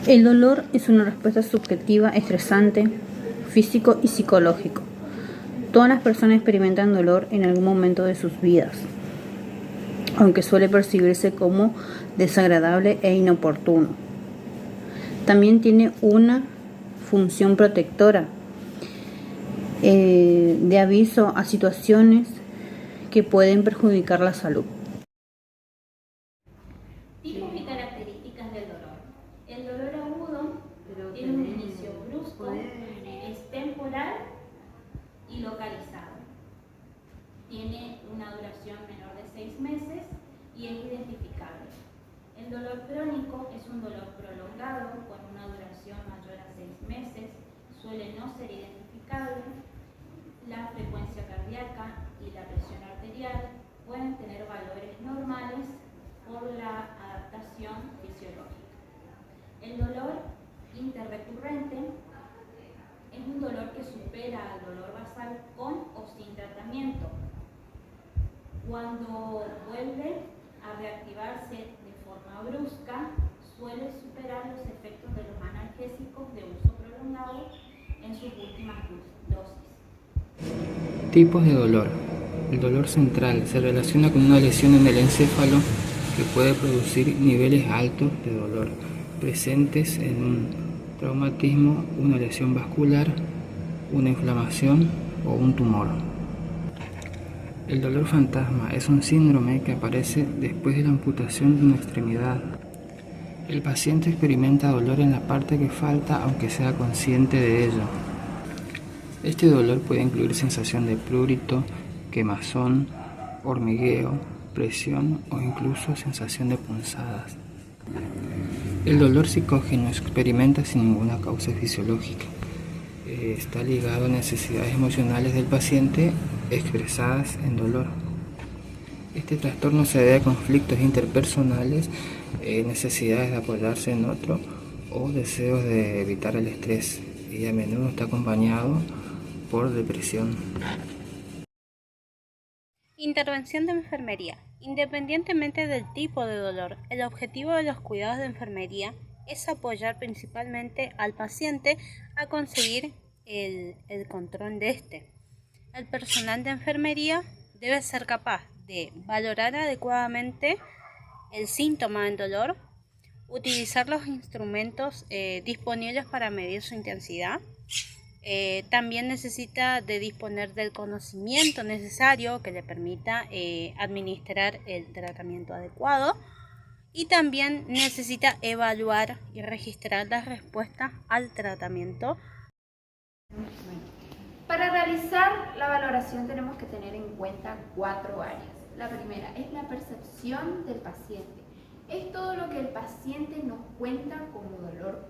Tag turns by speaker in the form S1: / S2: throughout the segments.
S1: El dolor es una respuesta subjetiva, estresante, físico y psicológico. Todas las personas experimentan dolor en algún momento de sus vidas, aunque suele percibirse como desagradable e inoportuno. También tiene una función protectora, de aviso a situaciones que pueden perjudicar la salud.
S2: Tipos y características del dolor. El dolor agudo tiene un inicio brusco, es temporal y localizado. Tiene una duración menor de 6 meses y es identificable. El dolor crónico es un dolor prolongado con una duración mayor a 6 meses, suele no ser identificable. La frecuencia cardíaca y la presión arterial pueden tener valores normales por la adaptación fisiológica. El dolor interrecurrente es un dolor que supera al dolor basal con o sin tratamiento. Cuando vuelve a reactivarse de forma brusca, suele superar los efectos de los analgésicos de uso prolongado en sus últimas dosis.
S3: Tipos de dolor. El dolor central se relaciona con una lesión en el encéfalo que puede producir niveles altos de dolor, presentes en un traumatismo, una lesión vascular, una inflamación o un tumor. El dolor fantasma es un síndrome que aparece después de la amputación de una extremidad. El paciente experimenta dolor en la parte que falta, aunque sea consciente de ello. Este dolor puede incluir sensación de prurito, quemazón, hormigueo, presión o incluso sensación de punzadas. El dolor psicógeno se experimenta sin ninguna causa fisiológica. Está ligado a necesidades emocionales del paciente expresadas en dolor. Este trastorno se debe a conflictos interpersonales, necesidades de apoyarse en otro o deseos de evitar el estrés, y a menudo está acompañado por depresión.
S4: Intervención de enfermería. Independientemente del tipo de dolor, el objetivo de los cuidados de enfermería es apoyar principalmente al paciente a conseguir el control de este. El personal de enfermería debe ser capaz de valorar adecuadamente el síntoma del dolor, utilizar los instrumentos disponibles para medir su intensidad. También necesita de disponer del conocimiento necesario que le permita administrar el tratamiento adecuado, y también necesita evaluar y registrar las respuestas al tratamiento.
S5: Para realizar la valoración tenemos que tener en cuenta 4 áreas. La primera es la percepción del paciente. Es todo lo que el paciente nos cuenta como dolor.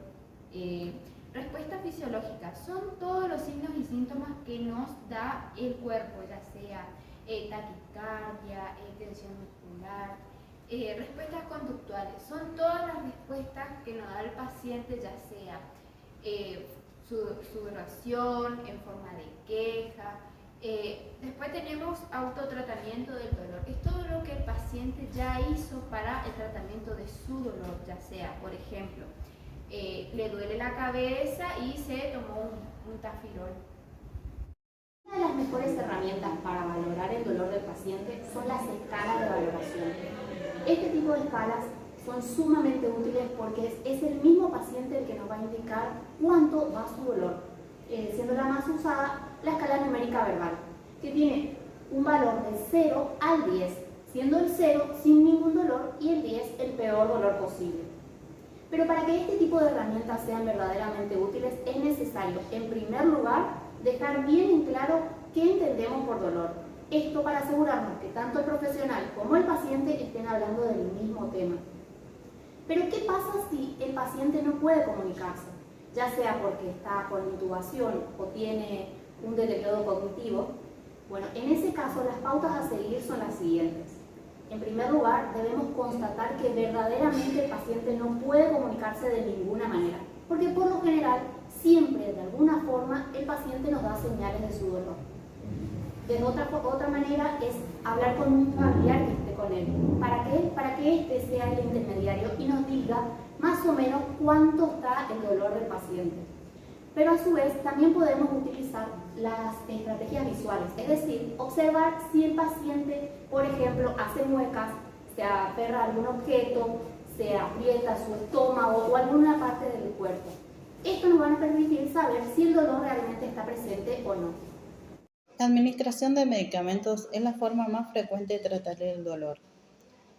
S5: Respuesta fisiológica son todos los signos y síntomas que nos da el cuerpo, ya sea taquicardia, tensión muscular. Respuestas conductuales son todas las respuestas que nos da el paciente, ya sea sudoración en forma de queja. Después tenemos autotratamiento del dolor. Es todo lo que el paciente ya hizo para el tratamiento de su dolor, ya sea, por ejemplo, le duele la cabeza y se tomó un tafirol.
S6: Una de las mejores herramientas para valorar el dolor del paciente son las escalas de valoración. Este tipo de escalas son sumamente útiles porque es el mismo paciente el que nos va a indicar cuánto va su dolor, siendo la más usada la escala numérica verbal, que tiene un valor de 0 al 10, siendo el 0 sin ningún dolor y el 10 el peor dolor posible. Pero para que este tipo de herramientas sean verdaderamente útiles es necesario, en primer lugar, dejar bien en claro qué entendemos por dolor. Esto para asegurarnos que tanto el profesional como el paciente estén hablando del mismo tema. Pero ¿qué pasa si el paciente no puede comunicarse? Ya sea porque está con intubación o tiene un deterioro cognitivo. Bueno, en ese caso las pautas a seguir son las siguientes. En primer lugar, debemos constatar que verdaderamente el paciente no puede comunicarse de ninguna manera, porque por lo general, siempre de alguna forma, el paciente nos da señales de su dolor. De otra manera es hablar con un familiar que esté con él, para que éste sea el intermediario y nos diga más o menos cuánto está el dolor del paciente. Pero a su vez también podemos utilizar las estrategias visuales, es decir, observar si el paciente, por ejemplo, hace muecas, se aferra a algún objeto, se aprieta su estómago o alguna parte del cuerpo. Esto nos va a permitir saber si el dolor realmente está presente o no.
S7: La administración de medicamentos es la forma más frecuente de tratar el dolor.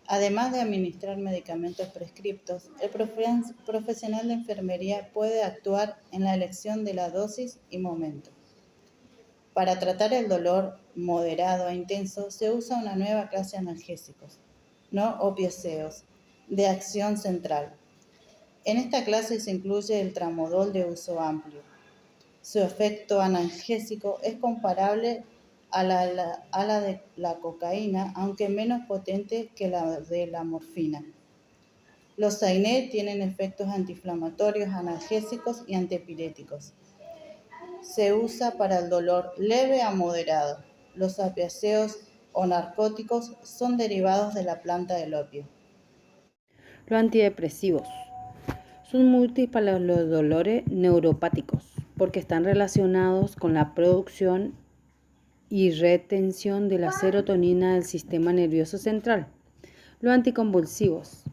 S7: Además de administrar medicamentos prescriptos, el profesional de enfermería puede actuar en la elección de la dosis y momento. Para tratar el dolor moderado e intenso se usa una nueva clase de analgésicos, no opioideos, de acción central. En esta clase se incluye el tramadol de uso amplio. Su efecto analgésico es comparable a la de la cocaína, aunque menos potente que la de la morfina. Los AINE tienen efectos antiinflamatorios, analgésicos y antiepilépticos. Se usa para el dolor leve a moderado. Los opiáceos o narcóticos son derivados de la planta del opio.
S1: Los antidepresivos son muy útiles para los dolores neuropáticos porque están relacionados con la producción y retención de la serotonina del sistema nervioso central. Los anticonvulsivos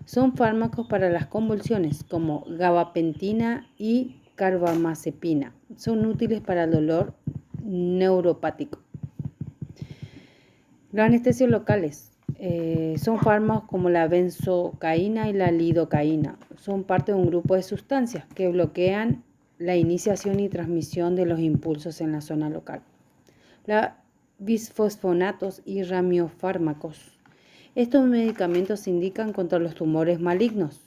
S1: son fármacos para las convulsiones como gabapentina y carbamazepina. Son útiles para el dolor neuropático. Los anestesios locales son fármacos como la benzocaína y la lidocaína. Son parte de un grupo de sustancias que bloquean la iniciación y transmisión de los impulsos en la zona local. Los bisfosfonatos y ramiofármacos. Estos medicamentos se indican contra los tumores malignos.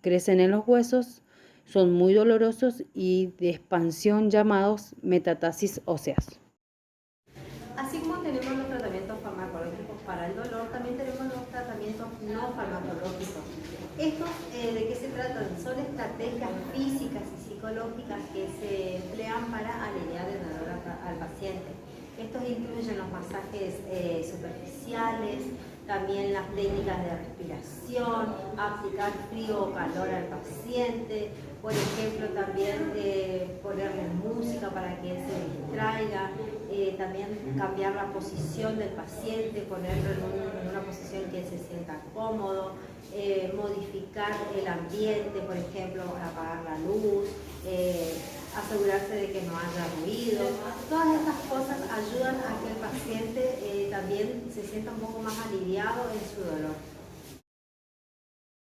S1: Crecen en los huesos, son muy dolorosos y de expansión llamados metástasis óseas.
S8: Así como tenemos los tratamientos farmacológicos para el dolor, también tenemos los tratamientos no farmacológicos. ¿Estos de qué se tratan? Son estrategias físicas y psicológicas que se emplean para aliviar el dolor al paciente. Estos incluyen los masajes superficiales, también las técnicas de respiración, aplicar frío o calor al paciente, por ejemplo, también ponerle música para que él se distraiga, también cambiar la posición del paciente, ponerlo en una posición que él se sienta cómodo, modificar el ambiente, por ejemplo, apagar la luz, asegurarse de que no haya ruido. Todas estas cosas ayudan a que el paciente también se sienta un poco más aliviado en su dolor.